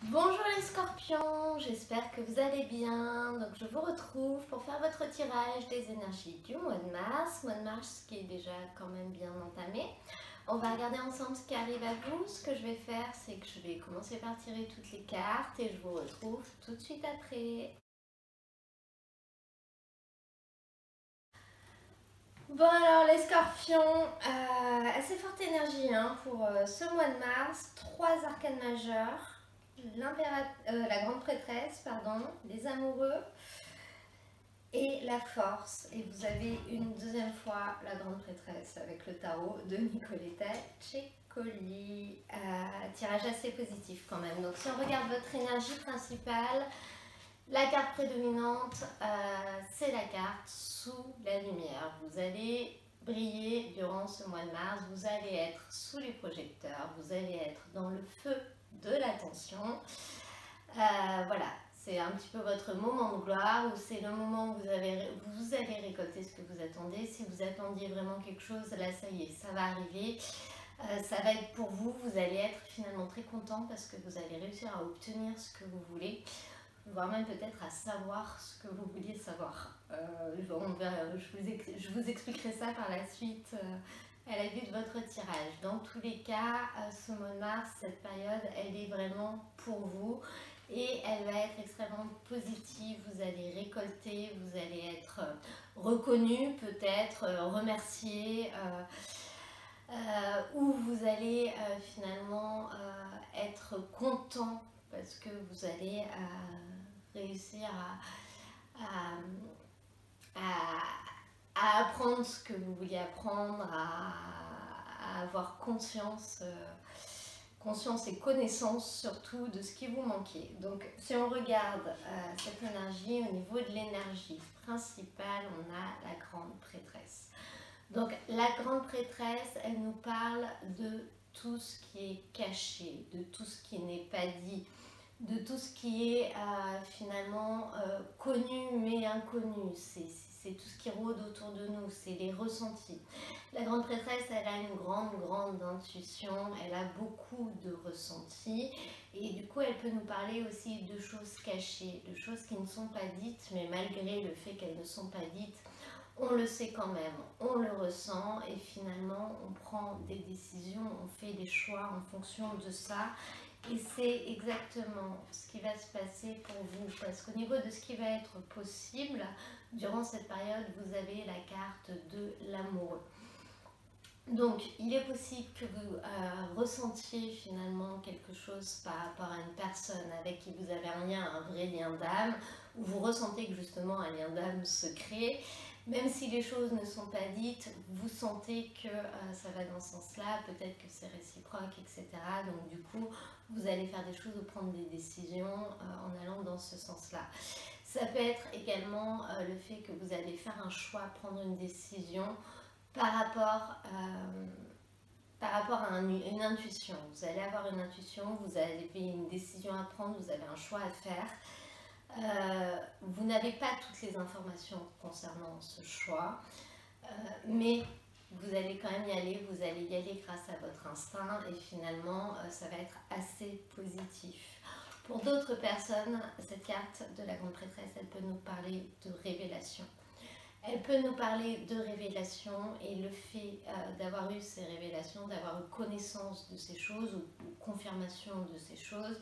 Bonjour les scorpions, j'espère que vous allez bien. Donc je vous retrouve pour faire votre tirage des énergies du mois de mars qui est déjà quand même bien entamé. On va regarder ensemble ce qui arrive à vous. Ce que je vais faire, c'est que je vais commencer par tirer toutes les cartes et je vous retrouve tout de suite après. Bon alors les scorpions, assez forte énergie pour ce mois de mars. Trois arcanes majeures. La grande prêtresse, pardon, les amoureux et la force. Et vous avez une deuxième fois la grande prêtresse avec le tarot de Nicoletta Ceccoli. Tirage assez positif quand même. Donc si on regarde votre énergie principale, la carte prédominante, c'est la carte sous la lumière. Vous allez briller durant ce mois de mars, vous allez être sous les projecteurs, vous allez être dans le feu de l'attention. Voilà, c'est un petit peu votre moment de gloire où c'est le moment où vous allez récolter ce que vous attendez. Si vous attendiez vraiment quelque chose, là ça y est, ça va arriver. Ça va être pour vous, vous allez être finalement très content parce que vous allez réussir à obtenir ce que vous voulez, voire même peut-être à savoir ce que vous vouliez savoir. Je vous expliquerai ça par la suite à la vue de votre tirage. Dans tous les cas, ce mois de mars, cette période, elle est vraiment pour vous et elle va être extrêmement positive. Vous allez récolter, vous allez être reconnu, peut-être remercié, ou vous allez finalement être content parce que vous allez réussir à apprendre ce que vous vouliez apprendre, à avoir conscience et connaissance surtout de ce qui vous manquait. Donc si on regarde cette énergie, au niveau de l'énergie principale, on a la grande prêtresse. Donc la grande prêtresse, elle nous parle de tout ce qui est caché, de tout ce qui n'est pas dit, de tout ce qui est finalement connu mais inconnu. C'est tout ce qui rôde autour de nous, c'est les ressentis. La grande prêtresse, elle a une grande intuition, elle a beaucoup de ressentis et du coup elle peut nous parler aussi de choses cachées, de choses qui ne sont pas dites, mais malgré le fait qu'elles ne sont pas dites, on le sait quand même, on le ressent et finalement on prend des décisions, on fait des choix en fonction de ça. Et c'est exactement ce qui va se passer pour vous, parce qu'au niveau de ce qui va être possible, durant cette période, vous avez la carte de l'amoureux. Donc, il est possible que vous ressentiez finalement quelque chose par rapport à une personne avec qui vous avez un vrai lien d'âme, ou vous ressentez que justement un lien d'âme se crée. Même si les choses ne sont pas dites, vous sentez que ça va dans ce sens-là, peut-être que c'est réciproque, etc. Donc du coup, vous allez faire des choses ou prendre des décisions en allant dans ce sens-là. Ça peut être également le fait que vous allez faire un choix, prendre une décision par rapport à une intuition. Vous allez avoir une intuition, vous avez une décision à prendre, vous avez un choix à faire. Vous n'avez pas toutes les informations concernant ce choix, mais vous allez quand même y aller, vous allez y aller grâce à votre instinct et finalement ça va être assez positif. Pour d'autres personnes, cette carte de la grande prêtresse, elle peut nous parler de révélation. Elle peut nous parler de révélation et le fait d'avoir eu ces révélations, d'avoir eu connaissance de ces choses ou confirmation de ces choses,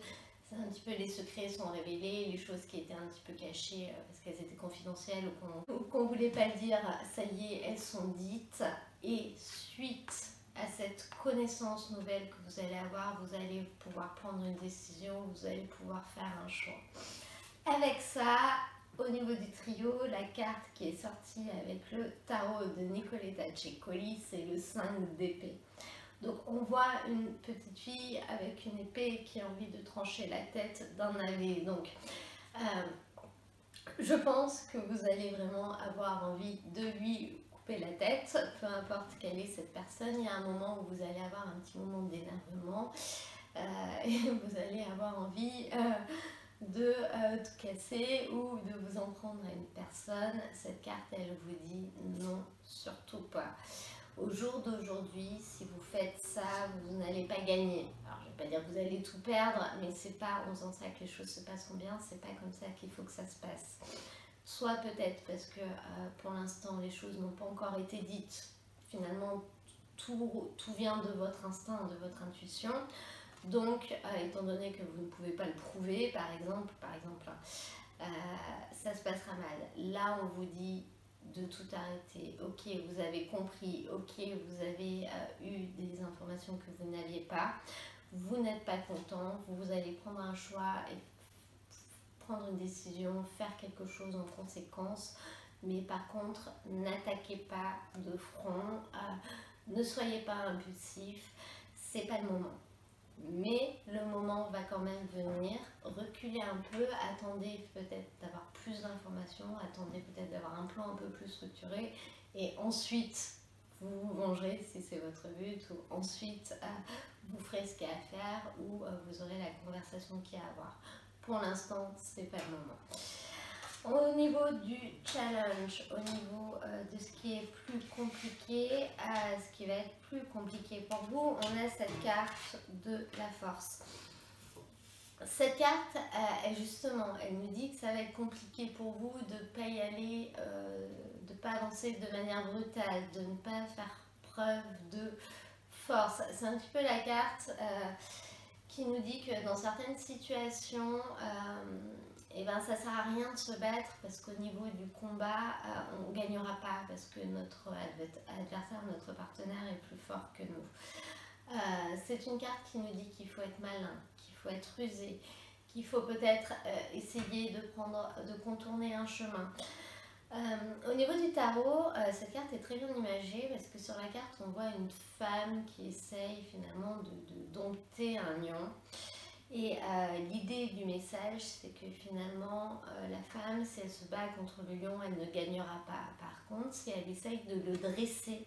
c'est un petit peu les secrets sont révélés, les choses qui étaient un petit peu cachées parce qu'elles étaient confidentielles ou qu'on ne voulait pas dire, ça y est, elles sont dites. Et suite à cette connaissance nouvelle que vous allez avoir, vous allez pouvoir prendre une décision, vous allez pouvoir faire un choix. Avec ça, au niveau du trio, la carte qui est sortie avec le tarot de Nicoletta Ceccoli, c'est le 5 d'épée. Donc on voit une petite fille avec une épée qui a envie de trancher la tête d'un navet. Donc je pense que vous allez vraiment avoir envie de lui couper la tête, peu importe quelle est cette personne. Il y a un moment où vous allez avoir un petit moment d'énervement et vous allez avoir envie de tout casser ou de vous en prendre à une personne. Cette carte, elle vous dit non, surtout pas. Au jour d'aujourd'hui, si vous faites ça, vous n'allez pas gagner. Alors, je ne vais pas dire que vous allez tout perdre, mais c'est pas en faisant ça que les choses se passeront bien, c'est pas comme ça qu'il faut que ça se passe. Soit peut-être parce que pour l'instant les choses n'ont pas encore été dites, finalement tout vient de votre instinct, de votre intuition, donc étant donné que vous ne pouvez pas le prouver, par exemple, ça se passera mal. Là on vous dit de tout arrêter, ok vous avez compris, ok vous avez eu des informations que vous n'aviez pas, vous n'êtes pas content, vous allez prendre un choix et prendre une décision, faire quelque chose en conséquence, mais par contre n'attaquez pas de front, ne soyez pas impulsif, c'est pas le moment. Mais le moment va quand même venir, reculez un peu, attendez peut-être d'avoir plus d'informations, attendez peut-être d'avoir un plan un peu plus structuré et ensuite vous vous vengerez si c'est votre but, ou ensuite vous ferez ce qu'il y a à faire, ou vous aurez la conversation qu'il y a à avoir. Pour l'instant, c'est pas le moment. Au niveau du challenge, au niveau de ce qui est plus compliqué, ce qui va être plus compliqué pour vous, on a cette carte de la force. Cette carte, justement, elle nous dit que ça va être compliqué pour vous de ne pas y aller, de ne pas avancer de manière brutale, de ne pas faire preuve de force. C'est un petit peu la carte qui nous dit que dans certaines situations, et ben ça sert à rien de se battre parce qu'au niveau du combat, on ne gagnera pas parce que notre adversaire, notre partenaire est plus fort que nous. C'est une carte qui nous dit qu'il faut être malin, qu'il faut être rusé, qu'il faut peut-être essayer de contourner un chemin. Au niveau du tarot, cette carte est très bien imagée parce que sur la carte on voit une femme qui essaye finalement de dompter un lion. Et l'idée du message, c'est que finalement, la femme, si elle se bat contre le lion, elle ne gagnera pas. Par contre, si elle essaye de le dresser,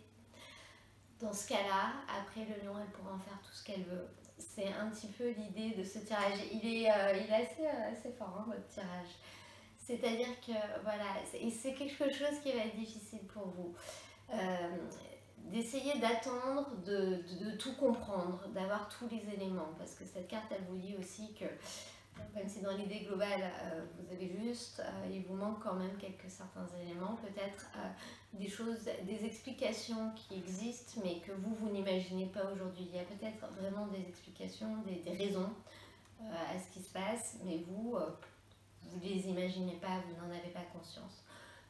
dans ce cas-là, après le lion, elle pourra en faire tout ce qu'elle veut. C'est un petit peu l'idée de ce tirage. Il est assez fort, hein, votre tirage. C'est-à-dire que, voilà, c'est quelque chose qui va être difficile pour vous. D'essayer d'attendre, de tout comprendre, d'avoir tous les éléments, parce que cette carte elle vous dit aussi que même si dans l'idée globale vous avez juste, il vous manque quand même certains éléments, peut-être des choses, des explications qui existent mais que vous n'imaginez pas aujourd'hui. Il y a peut-être vraiment des explications, des raisons à ce qui se passe, mais vous ne les imaginez pas, vous n'en avez pas conscience.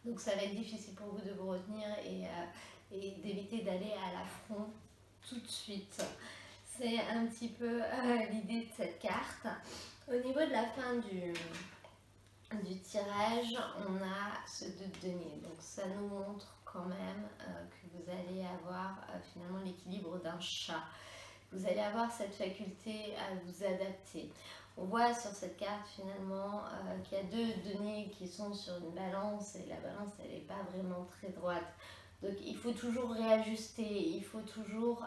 Donc ça va être difficile pour vous de vous retenir et d'éviter d'aller à l'affront tout de suite. C'est un petit peu l'idée de cette carte. Au niveau de la fin du tirage, on a ce 2 de denier. Donc ça nous montre quand même que vous allez avoir finalement l'équilibre d'un chat. Vous allez avoir cette faculté à vous adapter. On voit sur cette carte finalement qu'il y a 2 deniers qui sont sur une balance et la balance elle n'est pas vraiment très droite. Donc il faut toujours réajuster, il faut toujours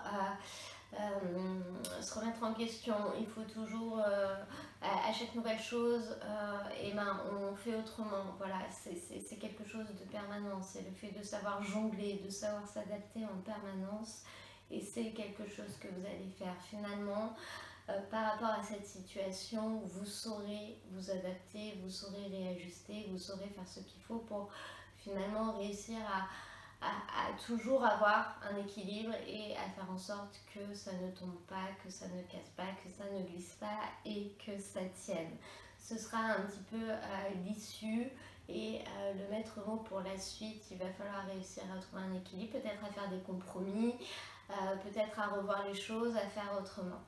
se remettre en question, il faut toujours à chaque nouvelle chose, on fait autrement. Voilà, c'est quelque chose de permanent, c'est le fait de savoir jongler, de savoir s'adapter en permanence, et c'est quelque chose que vous allez faire finalement. Par rapport à cette situation, vous saurez vous adapter, vous saurez réajuster, vous saurez faire ce qu'il faut pour finalement réussir à toujours avoir un équilibre et à faire en sorte que ça ne tombe pas, que ça ne casse pas, que ça ne glisse pas et que ça tienne. Ce sera un petit peu l'issue et le maître mot pour la suite. Il va falloir réussir à trouver un équilibre, peut-être à faire des compromis, peut-être à revoir les choses, à faire autrement.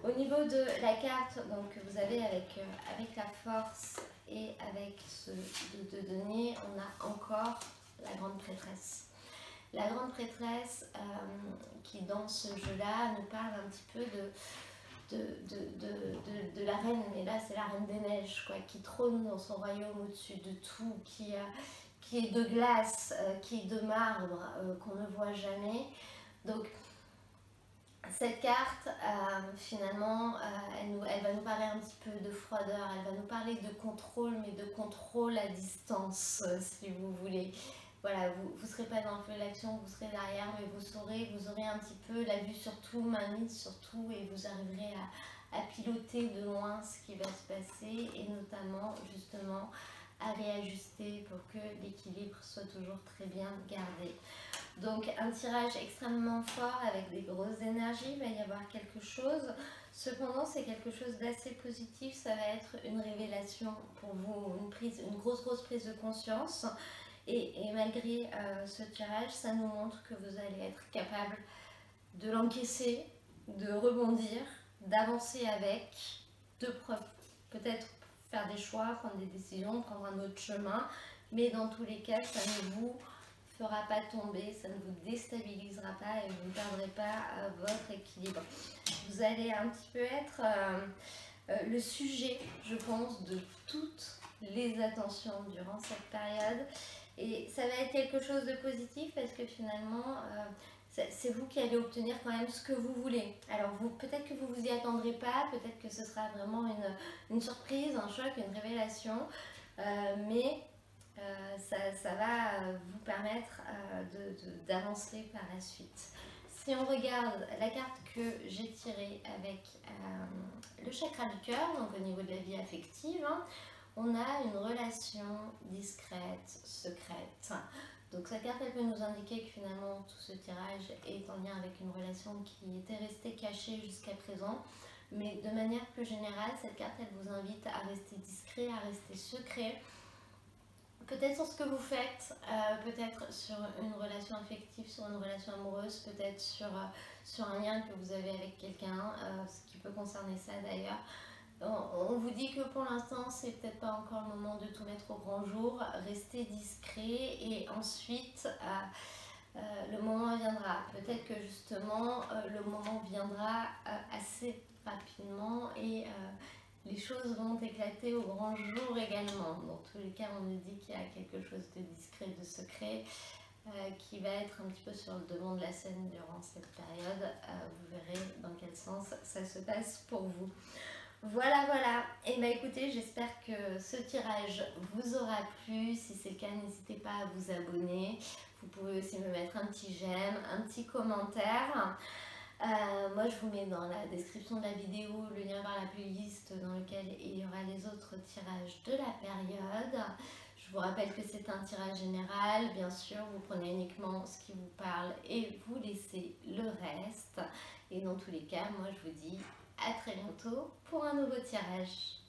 Au niveau de la carte, donc vous avez avec la force et avec ce 2 de denier, on a encore la grande prêtresse. La grande prêtresse qui dans ce jeu-là nous parle un petit peu de la reine, mais là c'est la reine des neiges, quoi, qui trône dans son royaume au-dessus de tout, qui est de glace, qui est de marbre, qu'on ne voit jamais. Donc cette carte, finalement, elle va nous parler un petit peu de froideur, elle va nous parler de contrôle, mais de contrôle à distance, si vous voulez. Voilà, vous ne serez pas dans le feu de l'action, vous serez derrière, mais vous aurez un petit peu la vue sur tout, main mise sur tout, et vous arriverez à piloter de loin ce qui va se passer et notamment justement à réajuster pour que l'équilibre soit toujours très bien gardé. Donc un tirage extrêmement fort avec des grosses énergies, il va y avoir quelque chose. Cependant, c'est quelque chose d'assez positif, ça va être une révélation pour vous, une grosse prise de conscience. Et malgré ce tirage, ça nous montre que vous allez être capable de l'encaisser, de rebondir, d'avancer avec, de peut-être faire des choix, prendre des décisions, prendre un autre chemin. Mais dans tous les cas, ça ne vous fera pas tomber, ça ne vous déstabilisera pas et vous ne perdrez pas votre équilibre. Vous allez un petit peu être le sujet, je pense, de toutes les attentions durant cette période. Et ça va être quelque chose de positif parce que finalement, c'est vous qui allez obtenir quand même ce que vous voulez. Alors peut-être que vous vous y attendrez pas, peut-être que ce sera vraiment une surprise, un choc, une révélation, mais ça va vous permettre d'avancer par la suite. Si on regarde la carte que j'ai tirée avec le chakra du cœur, donc au niveau de la vie affective, hein, on a une relation discrète, secrète. Donc cette carte, elle peut nous indiquer que finalement tout ce tirage est en lien avec une relation qui était restée cachée jusqu'à présent. Mais de manière plus générale, cette carte, elle vous invite à rester discret, à rester secret. Peut-être sur ce que vous faites, peut-être sur une relation affective, sur une relation amoureuse, peut-être sur un lien que vous avez avec quelqu'un, ce qui peut concerner ça d'ailleurs. On vous dit que pour l'instant, c'est peut-être pas encore le moment de tout mettre au grand jour. Restez discret et ensuite, le moment viendra. Peut-être que justement, le moment viendra assez rapidement et les choses vont éclater au grand jour également. Dans tous les cas, on nous dit qu'il y a quelque chose de discret, de secret qui va être un petit peu sur le devant de la scène durant cette période. Vous verrez dans quel sens ça se passe pour vous. Voilà. Et bien écoutez, j'espère que ce tirage vous aura plu. Si c'est le cas, n'hésitez pas à vous abonner. Vous pouvez aussi me mettre un petit j'aime, un petit commentaire. Moi, je vous mets dans la description de la vidéo le lien vers la playlist dans lequel il y aura les autres tirages de la période. Je vous rappelle que c'est un tirage général. Bien sûr, vous prenez uniquement ce qui vous parle et vous laissez le reste. Et dans tous les cas, moi, je vous dis à très bientôt pour un nouveau tirage.